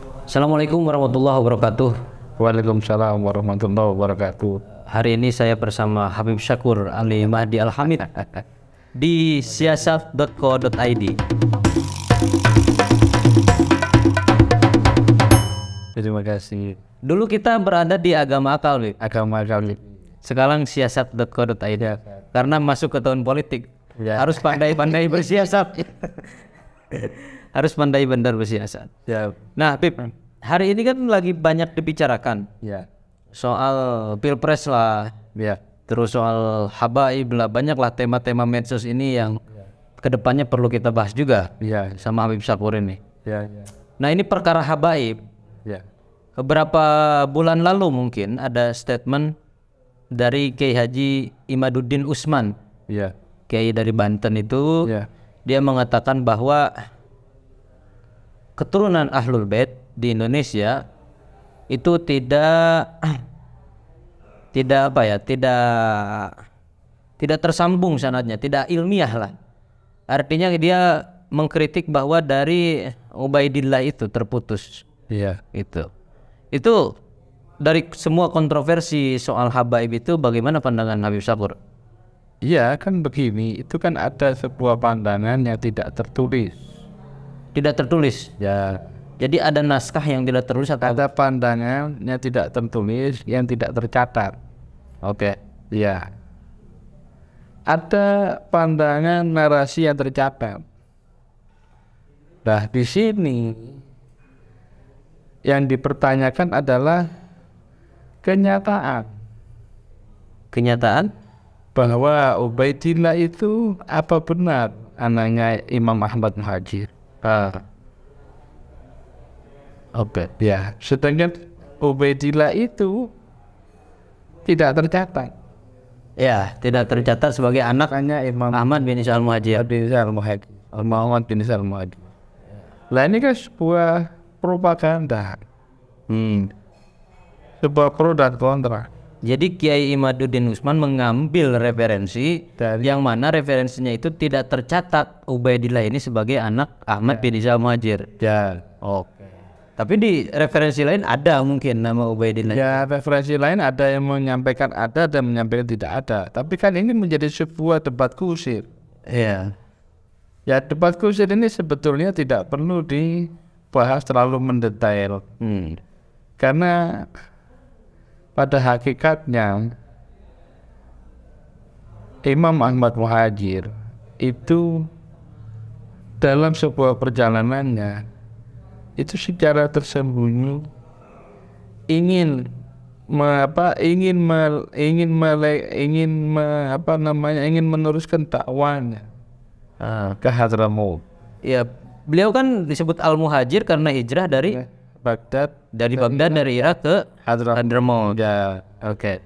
Assalamualaikum warahmatullahi wabarakatuh. Waalaikumsalam warahmatullahi wabarakatuh. Hari ini saya bersama Habib Syakur Ali Mahdi Al-Hamid di siasat.co.id. Terima kasih. Dulu kita berada di agama akal, Bib. Agama kami. Sekarang siasat.co.id. Karena masuk ke tahun politik, Ya. harus pandai-pandai bersiasat. Harus pandai benar bersiasat. Ya. Nah, Bib, hari ini kan lagi banyak dibicarakan Ya. soal pilpres lah, Ya. terus soal habaib lah, banyak lah tema-tema medsos ini yang kedepannya perlu kita bahas juga Ya. sama Habib Syakur ini. Ya. Ya. Nah, ini perkara habaib. Ya. Beberapa bulan lalu mungkin ada statement dari Kiai Haji Imaduddin Usman, Ya. Kiai dari Banten itu. Ya. Dia mengatakan bahwa keturunan Ahlul Bait di Indonesia itu tidak tersambung sanadnya, tidak ilmiah lah. Artinya dia mengkritik bahwa dari Ubaidillah itu terputus. Ya. Itu dari semua kontroversi soal habaib itu, bagaimana pandangan Habib Syakur? Iya, kan begini, itu kan ada sebuah pandangan yang tidak tertulis. Tidak tertulis. Ya. Jadi ada naskah yang tidak tertulis atau Ada pandangan yang tidak tertulis, yang tidak tercatat. Oke. Ya. Ada pandangan narasi yang tercatat. Nah, di sini yang dipertanyakan adalah kenyataan Kenyataan? bahwa Ubaidillah itu apa benar anaknya Imam Ahmad Muhajir. Oke. Ya, sedangkan Ubaidillah itu tidak tercatat. Ya, tidak tercatat sebagai anak Anaknya Imam Ahmad bin Isa Al-Muhajir. bin Isa Al-Muhajir. Muhammad bin Isa Al-Muhajir. Lah ini kan sebuah propaganda, sebuah pro dan kontra. Jadi Kiai Imaduddin Usman mengambil referensi Dari- yang mana referensinya itu tidak tercatat Ubaidillah ini sebagai anak Ahmad bin Isa Al-Muhajir. Ya, Oke. Tapi di referensi lain ada mungkin nama Ubaidillah. ya referensi lain ada yang menyampaikan ada dan menyampaikan tidak ada. Tapi kan ini menjadi sebuah debat kusir. Iya. Ya, debat kusir ini sebetulnya tidak perlu dibahas terlalu mendetail. Karena pada hakikatnya Imam Ahmad Muhajir itu dalam sebuah perjalanannya itu secara tersembunyi ingin ingin meneruskan dakwanya ke Hadramaut, Ya, beliau kan disebut Al-Muhajir karena hijrah dari Baghdad, Baghdad dari Irak ke Hadramaut. Ya. Oke.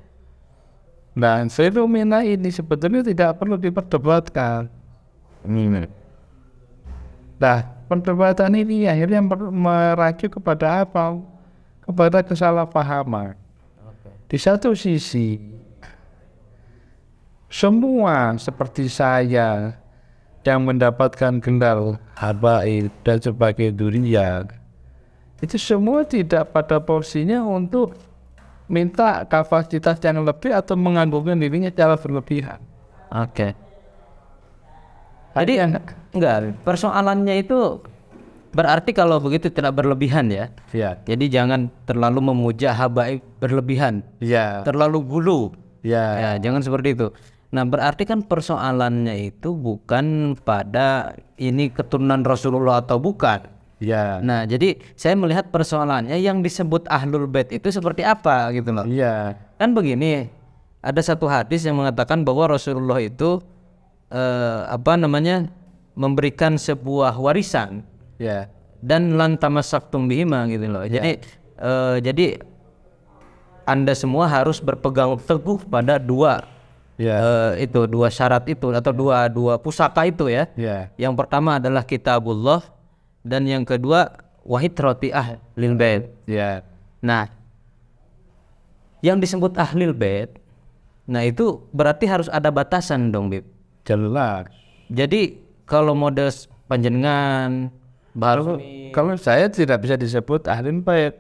Nah, fenomena ini sebetulnya tidak perlu diperdebatkan. Nah, perdebatan ini akhirnya merajuk kepada apa? Kepada kesalahpahaman. Di satu sisi, semua seperti saya yang mendapatkan gelar habaib dan sebagai durian, itu semua tidak pada porsinya untuk minta kapasitas yang lebih atau menganggungkan dirinya secara berlebihan. Oke. Jadi enggak, persoalannya itu berarti kalau begitu tidak berlebihan ya. Ya. Jadi jangan terlalu memuja habaib berlebihan, Ya. terlalu gulu. Ya. Ya, jangan seperti itu. Nah, berarti kan persoalannya itu bukan pada ini keturunan Rasulullah atau bukan. Ya. Nah, jadi saya melihat persoalannya yang disebut Ahlul Bait itu seperti apa gitu loh. Iya. Kan begini, ada satu hadis yang mengatakan bahwa Rasulullah itu memberikan sebuah warisan Ya. dan lan tamassaktum bihima gitu loh. Jadi Anda semua harus berpegang teguh pada dua dua syarat itu atau dua pusaka itu ya. Ya. Yang pertama adalah kitabullah dan yang kedua wahid roti ahlil bait. Ya. Nah, yang disebut ahlil bait, nah itu berarti harus ada batasan dong, Bib. Jelas. Jadi kalau model panjenengan Baru kalau saya tidak bisa disebut ahlul bait.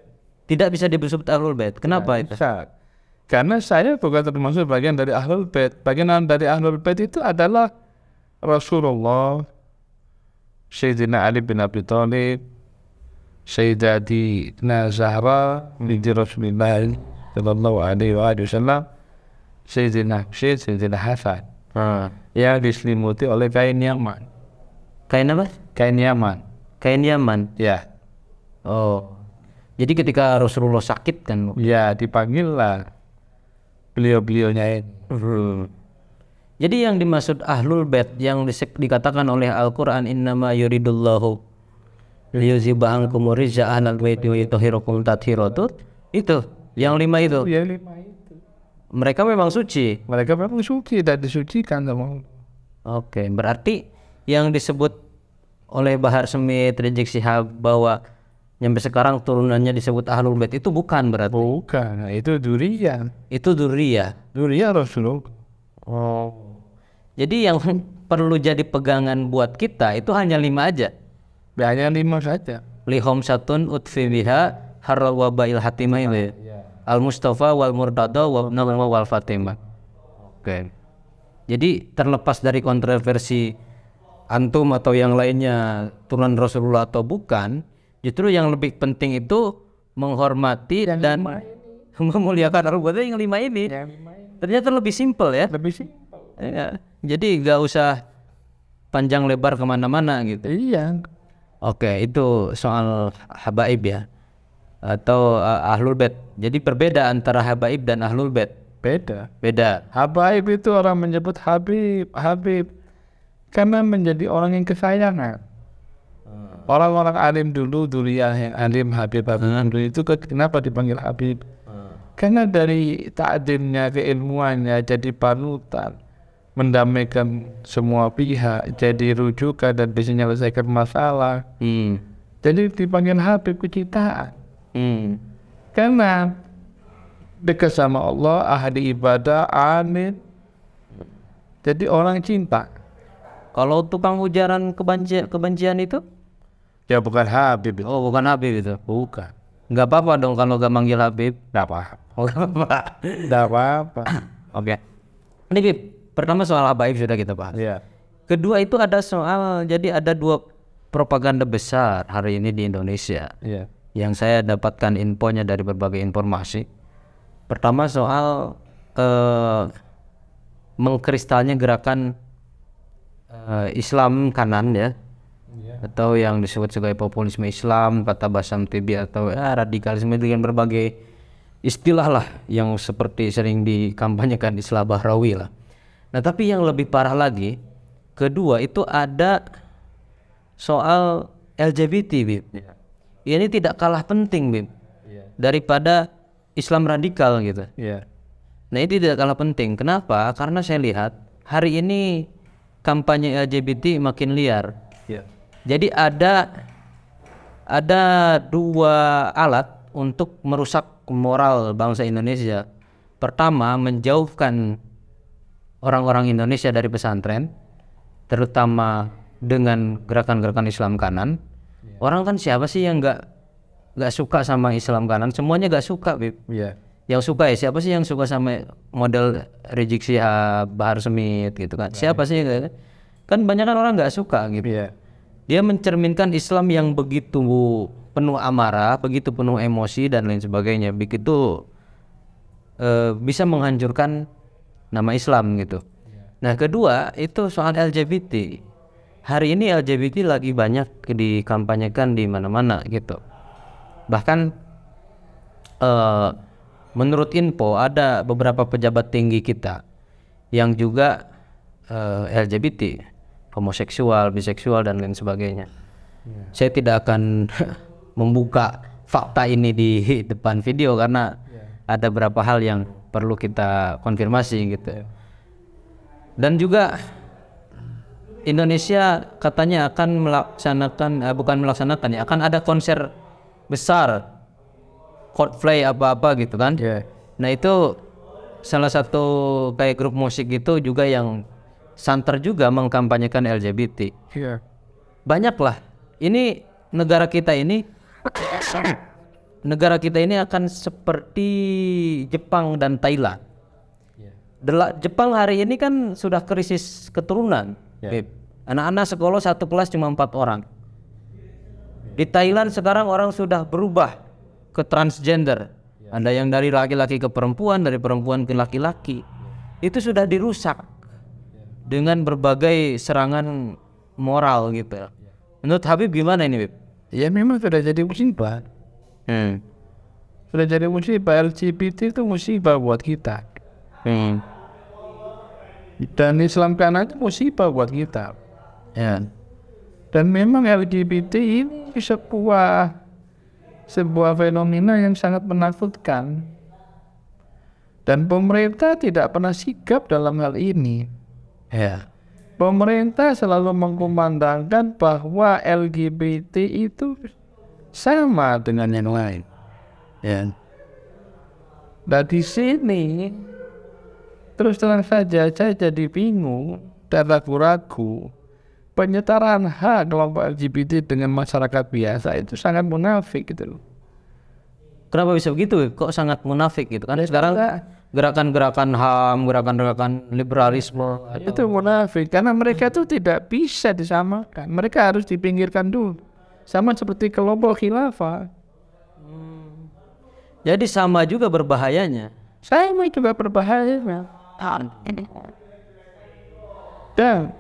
tidak bisa disebut ahlul bait. Kenapa itu? Bisa. Karena saya bukan termasuk bagian dari ahlul bait. Bagian dari ahlul bait itu adalah Rasulullah, Sayyidina Ali bin Abi Thalib, Sayyidatina Zahra binti Rasulullah sallallahu alaihi wasallam, Sayyidina Husain, Sayyidina Hasan, yang diselimuti oleh kain Yaman. Kain apa? Kain Yaman. Kain Yaman. Ya. Oh. Jadi ketika Rasulullah sakit kan? Ya, dipanggillah beliau-beliaunya ini. Jadi yang dimaksud ahlul bait yang dikatakan oleh Al-Qur'an innama yuridullahu liyuziba ankum rijza ahlal baiti wa yutahhirakum tathira, itu yang 5 itu. Ya, 5 itu. Mereka memang suci. Mereka memang suci dan disucikan sama Allah. Oke, berarti yang disebut oleh Bahar Smith, Rizik Syihab bahwa sampai sekarang turunannya disebut ahlul bait itu bukan berarti. Bukan, itu duriyah. Itu duriyah. Duriyah Rasulullah. Oh. Jadi yang perlu jadi pegangan buat kita itu hanya 5 aja. Hanya 5 saja. Lihom satun utfi biha harral wabail hatimah ini. Al Mustafa wal Murtada wal Nawawi wal Fatimah. Oke. Jadi terlepas dari kontroversi antum atau yang lainnya turunan Rasulullah atau bukan, justru yang lebih penting itu menghormati yang dan memuliakan Rasulullah yang 5 ini. Ternyata lebih simpel ya. Lebih simpel. Ya. Jadi gak usah panjang lebar kemana-mana gitu. Iya. Oke, itu soal habaib ya, atau ahlul bait. Jadi berbeda antara habaib dan ahlul bait. Beda. Habaib itu orang menyebut Habib karena menjadi orang yang kesayangan. Orang-orang alim dulu, duriyah yang alim, Habib dulu itu kenapa dipanggil Habib? Karena dari ta'dilnya, keilmuannya, jadi panutan, mendamaikan semua pihak, jadi rujukan dan bisa menyelesaikan masalah. Jadi dipanggil Habib kecintaan. Karena dekat sama Allah, ahli ibadah, amin. Jadi orang cinta. Kalau tukang ujaran kebencian itu? Ya bukan Habib. Oh, bukan Habib itu. Bukan. Nggak apa-apa dong kalau gak manggil Habib. Nggak apa-apa. Oh, nggak apa-apa. Nggak apa-apa. Oke. Ini Bib, pertama soal habaib sudah kita bahas. Iya. Kedua itu ada soal, jadi ada 2 propaganda besar hari ini di Indonesia. Iya. Yang saya dapatkan infonya dari berbagai informasi. Pertama soal mengkristalnya gerakan Islam kanan ya. Atau yang disebut sebagai populisme Islam, kata Basam Tibi, atau radikalisme dengan berbagai istilah lah yang seperti sering dikampanyekan istilah Bahrawi lah. Nah tapi yang lebih parah lagi, kedua itu ada soal LGBT, Bib. Ini tidak kalah penting, Bib, daripada Islam radikal gitu. Nah ini tidak kalah penting. Kenapa? Karena saya lihat hari ini kampanye LGBT makin liar. Jadi ada 2 alat untuk merusak moral bangsa Indonesia. Pertama, menjauhkan orang-orang Indonesia dari pesantren, terutama dengan gerakan-gerakan Islam kanan. Orang kan siapa sih yang nggak suka sama Islam kanan? Semuanya nggak suka, Bib. Yang suka ya siapa sih yang suka sama model Rizik Syihab, Bahar Smith gitu kan? Siapa sih? Kan banyak kan orang nggak suka gitu. Dia mencerminkan Islam yang begitu penuh amarah, begitu penuh emosi dan lain sebagainya, begitu bisa menghancurkan nama Islam gitu. Nah kedua itu soal LGBT. Hari ini LGBT lagi banyak dikampanyekan di mana-mana gitu. Bahkan menurut info ada beberapa pejabat tinggi kita yang juga LGBT, homoseksual, biseksual dan lain sebagainya. Saya tidak akan membuka fakta ini di depan video karena ada beberapa hal yang perlu kita konfirmasi gitu. Dan juga Indonesia katanya akan melaksanakan akan ada konser besar Coldplay apa-apa gitu kan. Nah itu salah satu kayak grup musik gitu juga yang santer juga mengkampanyekan LGBT. Banyak lah. Ini negara kita ini akan seperti Jepang dan Thailand. Jepang hari ini kan sudah krisis keturunan. Anak-anak sekolah satu kelas cuma 4 orang. Di Thailand sekarang orang sudah berubah ke transgender. Ada yang dari laki-laki ke perempuan, dari perempuan ke laki-laki. Itu sudah dirusak dengan berbagai serangan moral gitu. Menurut Habib gimana ini, Habib? Ya memang sudah jadi musibah. Sudah jadi musibah. LGBT itu musibah buat kita. Dan Islam kanan itu musibah buat kita. Ya. Dan memang LGBT ini sebuah fenomena yang sangat menakutkan. Dan pemerintah tidak pernah sigap dalam hal ini. Ya. Pemerintah selalu mengkumandangkan bahwa LGBT itu sama dengan yang lain. Ya. Nah di sini terus terang saja saya jadi bingung dan ragu-ragu. Penyetaraan hak kelompok LGBT dengan masyarakat biasa itu sangat munafik gitu loh. Kenapa bisa begitu? Kok sangat munafik gitu kan? Sekarang gerakan-gerakan HAM, gerakan-gerakan liberalisme itu munafik karena mereka itu tidak bisa disamakan. Mereka harus dipinggirkan dulu. Sama seperti kelompok khilafah. Jadi sama juga berbahayanya. Sama juga berbahayanya. Dan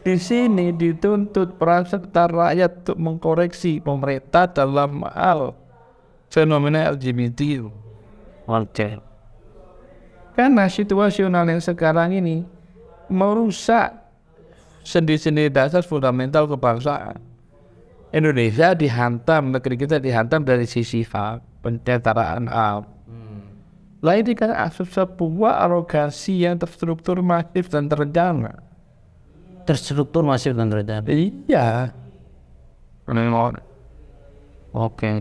di sini dituntut peran serta rakyat untuk mengkoreksi pemerintah dalam hal fenomena LGBT. Karena situasional yang sekarang ini merusak sendi-sendi dasar fundamental kebangsaan. Indonesia dihantam, negeri kita dihantam dari sisi hak, penyetaraan hak. Lah ini kan sebuah arogansi yang terstruktur, masif dan terencana. Terstruktur, masif dan terencana. Iya. Oke.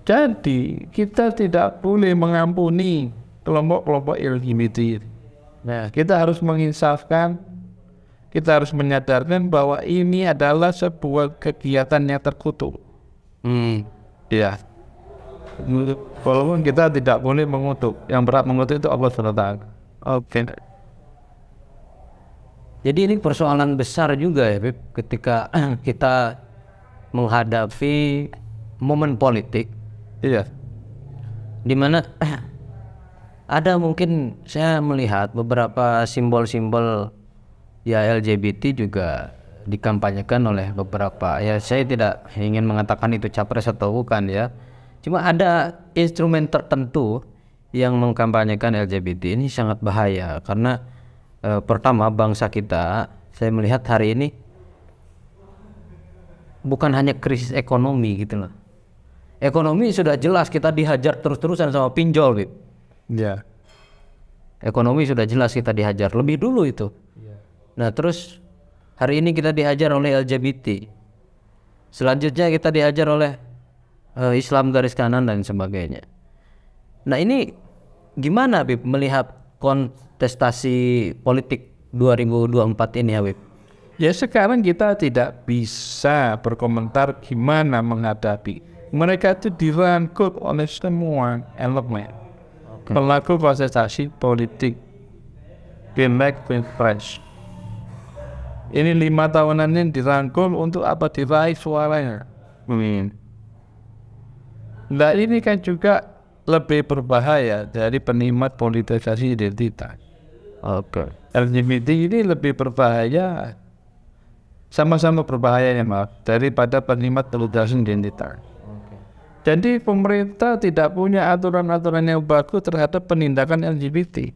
Jadi kita tidak boleh mengampuni kelompok-kelompok LGBT. Nah, kita harus menginsafkan, kita harus menyadarkan bahwa ini adalah sebuah kegiatan yang terkutuk. Ya. Walaupun kita tidak boleh mengutuk, yang berat mengutuk itu Allah SWT. Oke. Jadi ini persoalan besar juga ya, Bib, ketika kita menghadapi momen politik, iya, di mana ada mungkin saya melihat beberapa simbol-simbol ya LGBT juga dikampanyekan oleh beberapa, ya saya tidak ingin mengatakan itu capres atau bukan ya, cuma ada instrumen tertentu yang mengkampanyekan LGBT. Ini sangat bahaya karena pertama bangsa kita, saya melihat hari ini bukan hanya krisis ekonomi gitu loh. Ekonomi sudah jelas kita dihajar terus-terusan sama pinjol, Bib. Ya. Ekonomi sudah jelas kita dihajar lebih dulu itu. Nah terus hari ini kita dihajar oleh LGBT. Selanjutnya kita dihajar oleh Islam garis kanan dan sebagainya. Nah ini gimana, Bib, melihat kontestasi politik 2024 ini, Habib? Ya sekarang kita tidak bisa berkomentar gimana menghadapi. Mereka itu dirangkul oleh semua elemen. Pelaku kontestasi politik. Pilek, pilpres. Ini 5 tahunan ini dirangkul untuk apa? Diraih suaranya. Nah ini kan juga lebih berbahaya dari penikmat politisasi identitas. LGBT ini lebih berbahaya, sama-sama berbahaya ya maaf, daripada penikmat politisasi identitas. Jadi pemerintah tidak punya aturan-aturan yang bagus terhadap penindakan LGBT.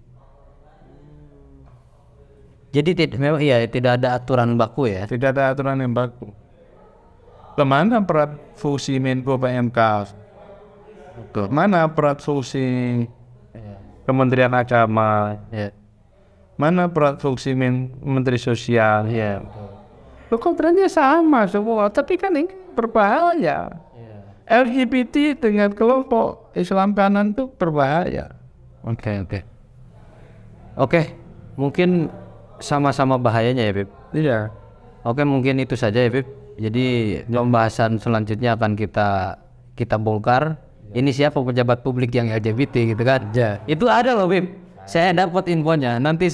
Jadi memang iya tidak ada aturan baku ya. Tidak ada aturan yang baku. Kemana peran fungsi Menko PMK? Mana peran fungsi Kementerian Agama? Mana peran fungsi Menteri Sosial? Kontraknya sama semua, tapi kan ini berbahaya. LGBT dengan kelompok Islam kanan itu berbahaya. Oke, mungkin sama-sama bahayanya ya, Bib. Iya. Oke, mungkin itu saja ya, Bib. Jadi pembahasan selanjutnya akan kita bongkar. Ini siapa pejabat publik yang LGBT gitu kan? Ya. Itu ada loh, Bib. Saya dapat infonya. Nanti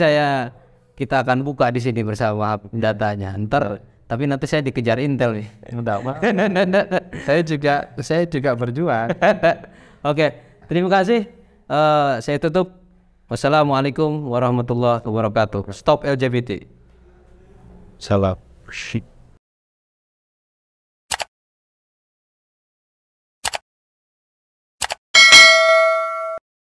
kita akan buka di sini bersama datanya. Ntar tapi nanti saya dikejar Intel nih. Enggak apa. saya juga berjuang. Oke, terima kasih. Saya tutup. Wassalamualaikum warahmatullahi wabarakatuh. Stop LGBT. Salam.